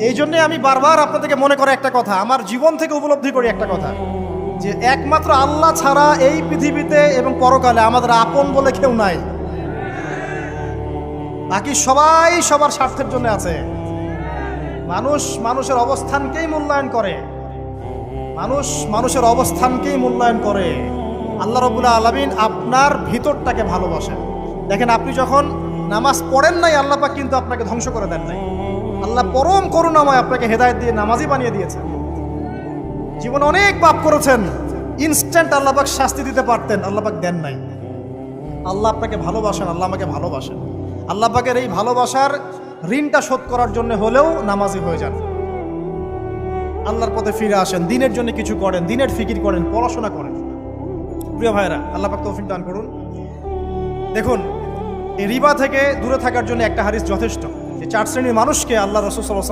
এই জন্যে আমি বারবার আপনাদেরকে মনে করে একটা কথা, আমার জীবন থেকে উপলব্ধি করি একটা কথা, যে একমাত্র আল্লাহ ছাড়া এই পৃথিবীতে এবং পরকালে আমাদের আপন বলে কেউ নাই। বাকি সবাই সবার স্বার্থের জন্য আছে। মানুষ মানুষের অবস্থানকেই মূল্যায়ন করে, মানুষ মানুষের অবস্থানকেই মূল্যায়ন করে। আল্লাহ রাব্বুল আলামিন আপনার ভিতরটাকে ভালোবাসেন। দেখেন, আপনি যখন নামাজ পড়েন নাই, আল্লাহ পাক কিন্তু আপনাকে ধ্বংস করে দেন নাই। আল্লাহ পরম করুণাময় আপনাকে হেদায়েত দিয়ে নামাজি বানিয়ে দিয়েছেন। জীবনে অনেক পাপ করেছেন, ইনস্ট্যান্ট আল্লাহ পাক শাস্তি দিতে পারতেন, আল্লাহ পাক দেন নাই। আল্লাহ আপনাকে ভালোবাসেন, আল্লাহ আমাকে ভালোবাসেন। আল্লাহ পাকের এই ভালোবাসার ঋণটা শোধ করার জন্য হলেও নামাজি হয়ে যান, আল্লাহর পথে ফিরে আসেন, দিনের জন্য কিছু করেন, দিনের ফিকির করেন, পড়াশোনা করেন। প্রিয় ভাইরা, আল্লাহ পাক তৌফিক দান করুন। দেখুন, এই রিবা থেকে দূরে থাকার জন্য একটা হাদিস যথেষ্ট, যে 4 শ্রেণীর মানুষকে আল্লাহ রাসূল সাল্লাল্লাহু আলাইহি ওয়াসাল্লাম